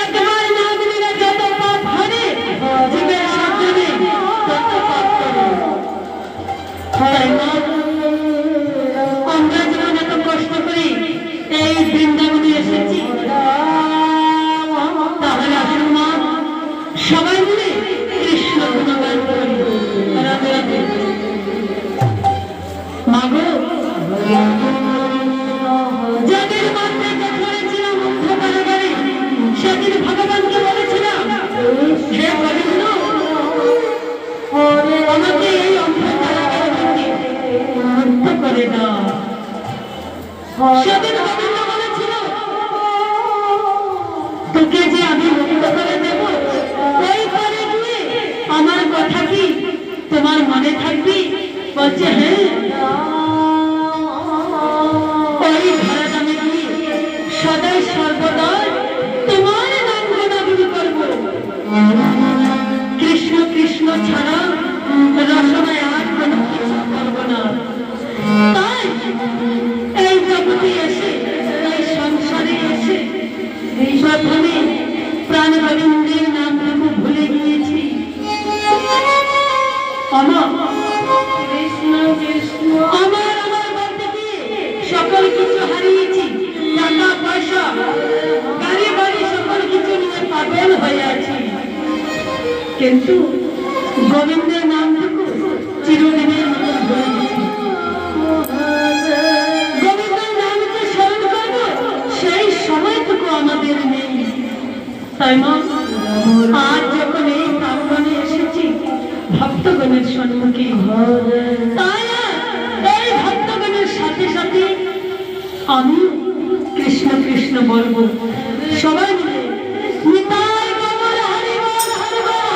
একবার না দিলে যত পাপ হবে জীবের সাথে তত পাপ করে। তাই না আমরা যেমন এত কষ্ট করি এই বৃন্দাবনে এসেছি, তাহলে আসুন মা সবাই মিলে কৃষ্ণ গুণগান করি। রাধে রাধে। মাগো যাদের মাথায় ধরেছিলাম অন্ধকারে বাড়ি, সেদিন ভগবানকে বলেছিলাম হে গোবিন্দ আমাকে এই অন্ধকার মুক্ত করে দাও। সেদিন গোবিন্দ বলেছিল তোকে যে আমি মুক্ত করে দেব, ওই করে গিয়ে আমার কথা কি তোমার মনে থাকবি? বলছে হ্যাঁ, ওই ধরাধামে গিয়ে সদাই সর্বদাই তোমার নাম গুণাগুণ করব। কৃষ্ণ কৃষ্ণ ছাড়া রসনায় আর কোনো কিছু করব না। তাই এই জগতে এসে, এই সংসারে এসে প্রথমে প্রাণ গোবিন্দের নামটুকু ভুলে গিয়েছি। আমার বলতে গিয়ে সকল কিছু হারিয়েছি, টাকা পয়সা গাড়ি বাড়ি সকল কিছু নিয়ে পাগল হয়ে আছি, কিন্তু গোবিন্দের নামটুকু চিরদিনের মতো ভুলে গেছি। গোবিন্দের নামকে স্মরণ করব সেই সময়টুকু আমাদের নেই। তাই মা আজ যখন এই প্রাঙ্গণে এসেছি ভক্তগণের সম্মুখে, তাই এই ভক্তগণের সাথে সাথে আমি কৃষ্ণ কৃষ্ণ বলবো। সবাই মিলে নিতাই গৌর হরি বল, হরি বল,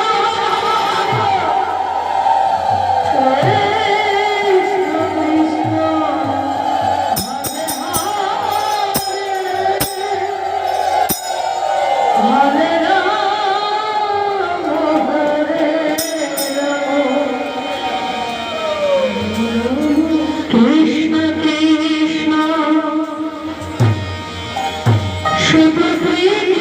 হরে রাম হরে কৃষ্ণ কৃষ্ণ শুধু কৃষ্ণ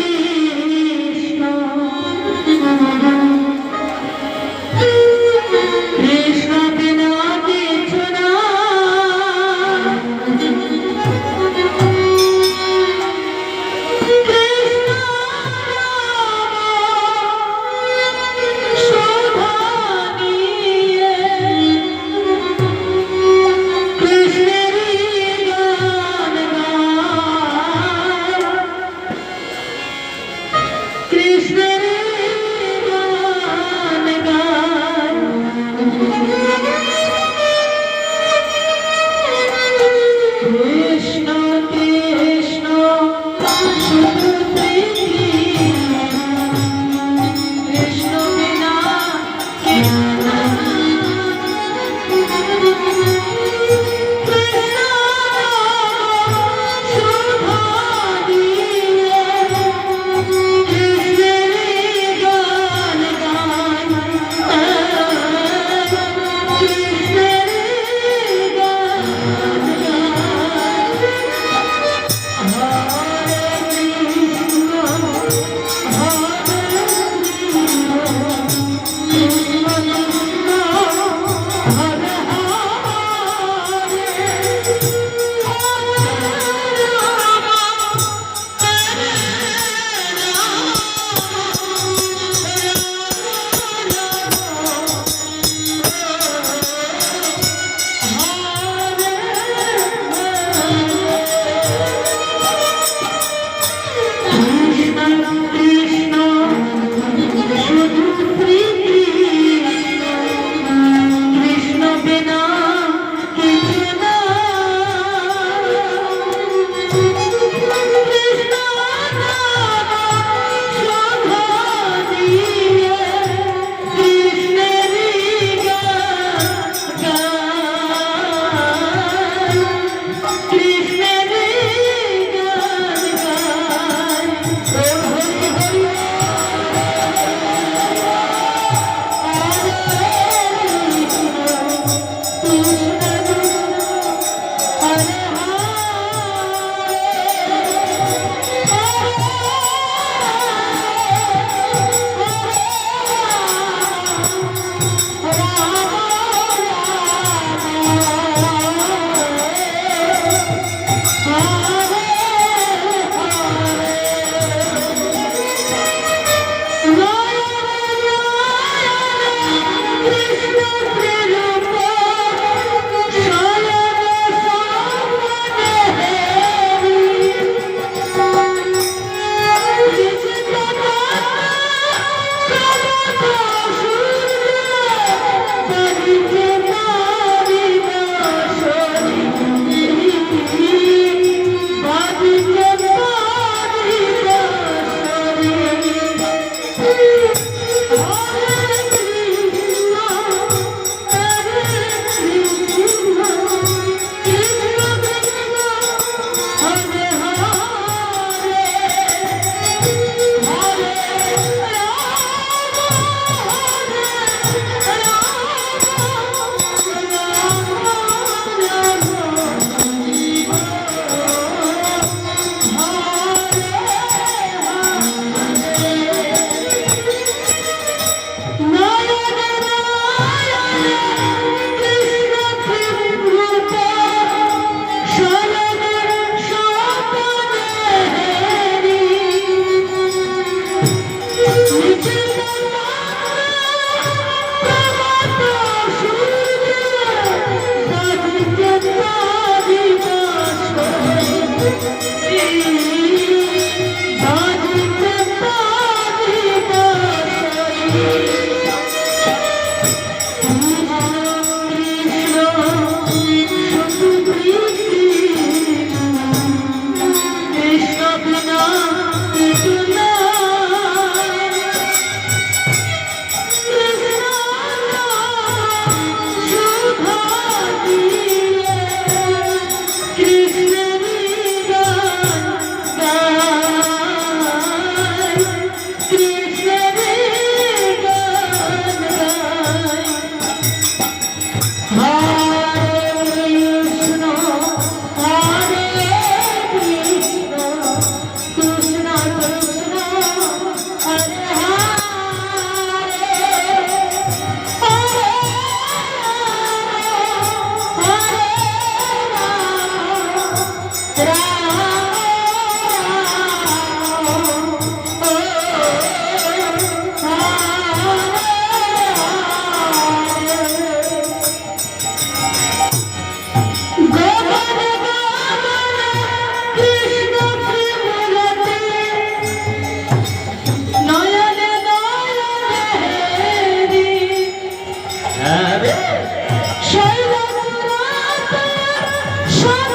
শৈল